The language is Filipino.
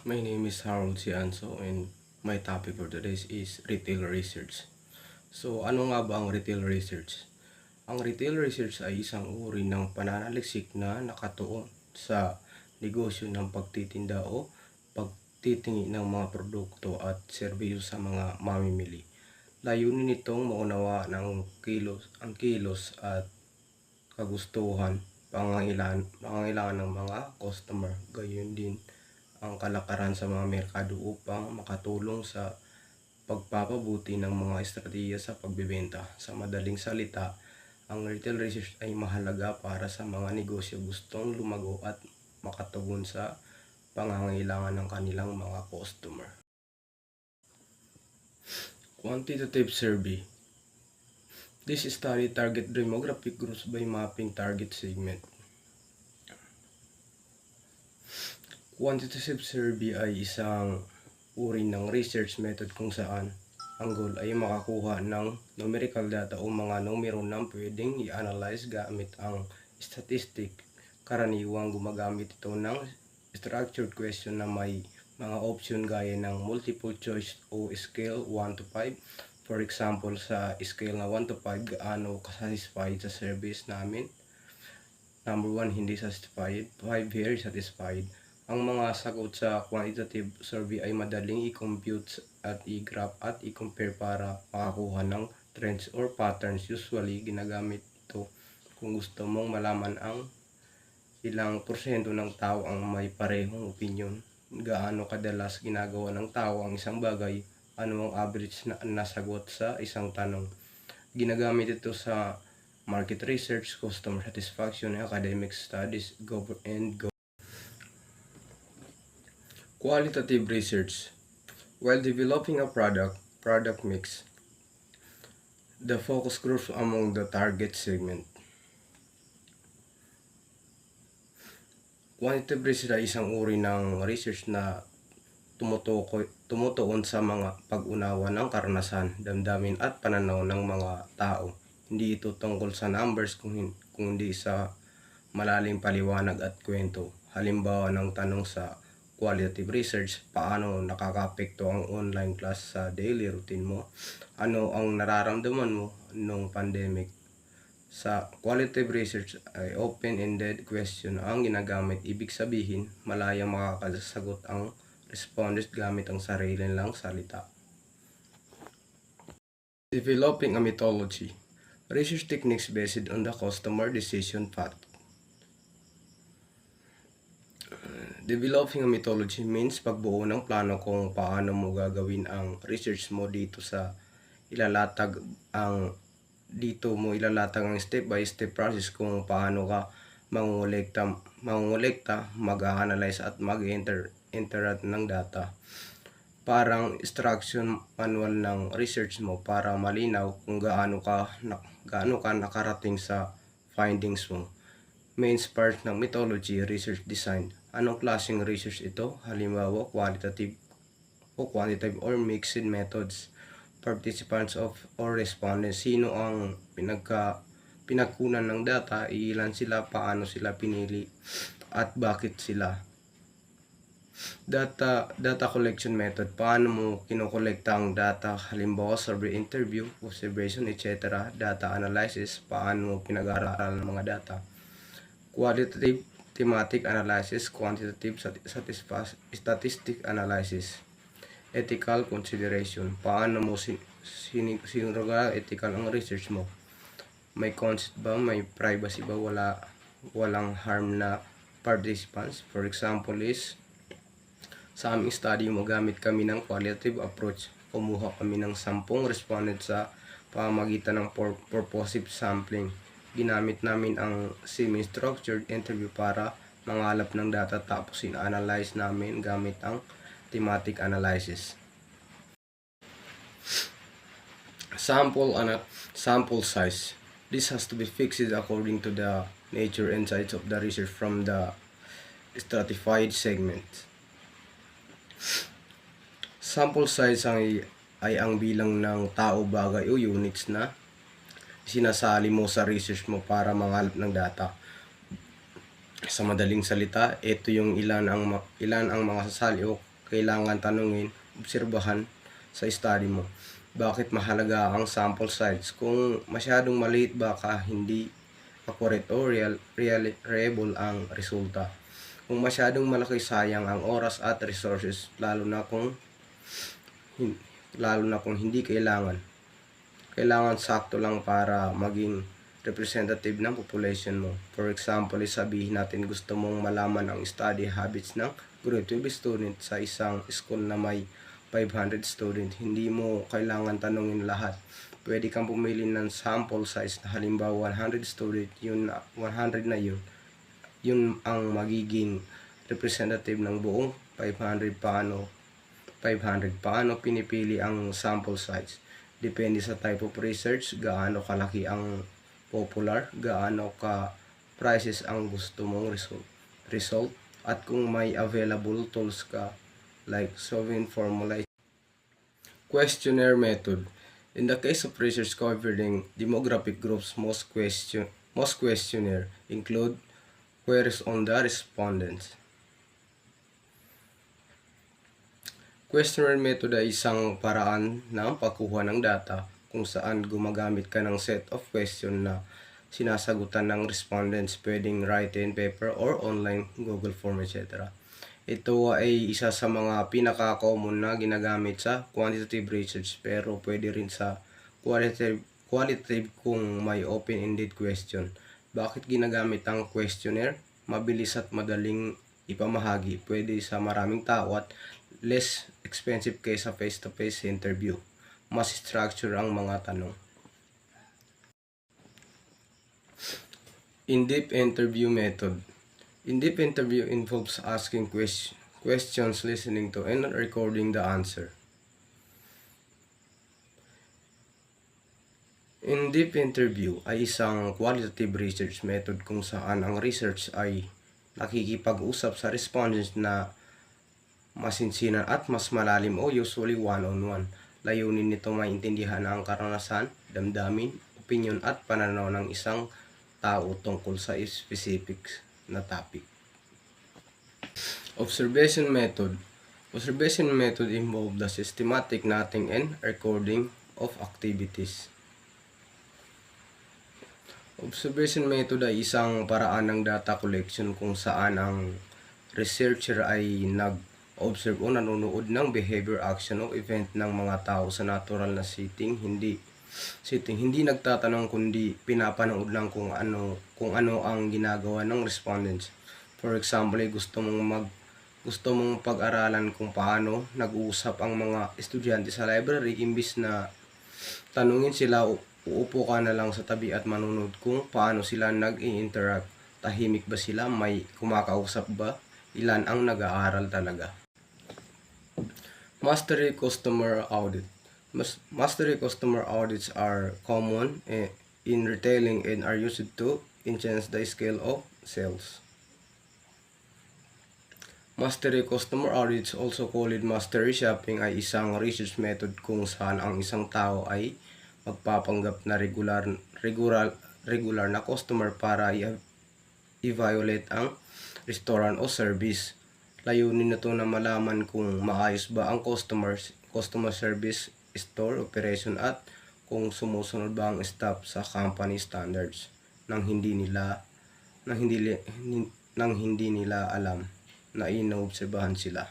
My name is Harold Cianzo and my topic for today is retail research. So ano nga ba ang retail research? Ang retail research ay isang uri ng pananaliksik na nakatuon sa negosyo ng pagtitinda o pagtitingi ng mga produkto at serbisyo sa mga mamimili. Layunin nitong maunawa ng ang kilos at kagustuhan, pangangailangan ng mga customer, gayon din ang kalakaran sa mga merkado upang makatulong sa pagpapabuti ng mga estratehiya sa pagbebenta. Sa madaling salita, ang retail research ay mahalaga para sa mga negosyo gustong lumago at makatugon sa pangangailangan ng kanilang mga customer. Quantitative survey. This study target demographic groups by mapping target segment. Quantitative survey ay isang uri ng research method kung saan ang goal ay makakuha ng numerical data o mga numero na pwedeng i-analyze gamit ang statistic. Karaniwang gumagamit ito ng structured question na may mga option gaya ng multiple choice o scale 1 to 5. For example, sa scale na 1 to 5, gaano ka-satisfied sa service namin? Number 1, hindi satisfied. 5, very satisfied. Ang mga sagot sa quantitative survey ay madaling i-compute at i-graph at i-compare para makakuha ng trends or patterns. Usually, ginagamit ito kung gusto mong malaman ang ilang porsyento ng tao ang may parehong opinion, gaano kadalas ginagawa ng tao ang isang bagay, ano ang average na nasagot sa isang tanong. Ginagamit ito sa market research, customer satisfaction, academic studies, Qualitative research. While developing a product mix, the focus groups among the target segment. Quantitative research ay isang uri ng research na tumutuon sa mga pag-unawa ng karanasan, damdamin at pananaw ng mga tao. Hindi ito tungkol sa numbers kundi sa malalim paliwanag at kwento. Halimbawa ng tanong sa qualitative research, paano nakakaapekto ang online class sa daily routine mo? Ano ang nararamdaman mo nung pandemic? Sa qualitative research ay open-ended question ang ginagamit. Ibig sabihin, malayang makakasagot ang respondents gamit ang sarili lang salita. Developing a methodology. Research techniques based on the customer decision path. Developing a methodology means pagbuo ng plano kung paano mo gagawin ang research mo dito mo ilalatag ang step by step process kung paano ka mangungulekta, mag-analyze at mag-interact ng data. Parang instruction manual ng research mo para malinaw kung gaano ka nakarating sa findings mo. Main part ng methodology, research design. Anong klaseng research ito? Halimbawa, quantitative or mixed methods. Participants or respondents. Sino ang pinagkunan ng data, ilan sila, paano sila pinili, at bakit sila. Data collection method. Paano mo kinokolekta ang data? Halimbawa, survey, interview, observation, etc. Data analysis. Paano mo pinag-aaralan ng mga data? Qualitative thematic analysis, quantitative statistic analysis. Ethical consideration. Paano mo sinurga ethical ang research mo? May consent ba? May privacy ba? Walang harm na participants. For example is, sa aming study mo, gamit kami ng qualitative approach. Kumuha kami ng 10 respondents sa pamamagitan ng purposive sampling. Ginamit namin ang semi-structured interview para mangalap ng data, tapos in-analyze namin gamit ang thematic analysis. Sample size. This has to be fixed according to the nature and size of the research from the stratified segment. Sample size ay ang bilang ng tao, bagay o units na sinasali mo sa research mo para mangalap ng data. Sa madaling salita, ito yung ilan ang mga sasali o kailangan tanungin, obserbahan sa study mo? Bakit mahalaga ang sample size? Kung masyadong maliit, baka hindi accurate o reliable ang resulta. Kung masyadong malaki, sayang ang oras at resources, lalo na kung hindi kailangan. Kailangan sakto lang para maging representative ng population mo. For example, sabihin natin gusto mong malaman ang study habits ng grade 12 student sa isang school na may 500 student. Hindi mo kailangan tanungin lahat. Pwede kang pumili ng sample size na halimbawa 100 student, yun 100 na yun. Yun ang magiging representative ng buong 500. Paano pinipili ang sample size? Depende sa type of research, gaano kalaki ang popular, gaano ka prices ang gusto mong result, at kung may available tools ka like solving formula. Questionnaire method. In the case of research covering demographic groups, most questionnaire include queries on the respondents. Questionnaire method ay isang paraan ng pagkuha ng data kung saan gumagamit ka ng set of question na sinasagutan ng respondents, pwedeng written paper or online Google form, etc. Ito ay isa sa mga pinaka-common na ginagamit sa quantitative research, pero pwede rin sa qualitative kung may open-ended question. Bakit ginagamit ang questionnaire? Mabilis at madaling ipamahagi, pwede sa maraming tao at less expensive kaysa face-to-face interview. Mas structure ang mga tanong. In-depth interview method. In-depth interview involves asking questions, listening to, and recording the answer. In-depth interview ay isang qualitative research method kung saan ang research ay nakikipag-usap sa respondents na masinsinan at mas malalim o usually one-on-one. Layunin nito maintindihan ang karanasan, damdamin, opinion at pananaw ng isang tao tungkol sa specific na topic. Observation method. Observation method involves the systematic noting and recording of activities. Observation method ay isang paraan ng data collection kung saan ang researcher ay nag-observe o nanonood ng behavior, action o event ng mga tao sa natural na setting. Hindi nagtatanong kundi pinapanood lang kung ano ang ginagawa ng respondents. For example, gusto mong pag-aralan kung paano nag-uusap ang mga estudyante sa library, imbis na tanungin sila, uupo ka na lang sa tabi at manunod kung paano sila nag-i-interact. Tahimik ba sila? May kumakausap ba? Ilan ang nag-aaral talaga? Mastery customer audit. Mastery customer audits are common in retailing and are used to enhance the scale of sales. Mastery customer audits, also called mastery shopping, ay isang research method kung saan ang isang tao ay magpapanggap na regular na customer para i-evaluate ang restaurant o service. Layunin nito na malaman kung maayos ba ang customer service, store operation at kung sumusunod ba ang staff sa company standards nang hindi nila alam na inoobserbahan sila.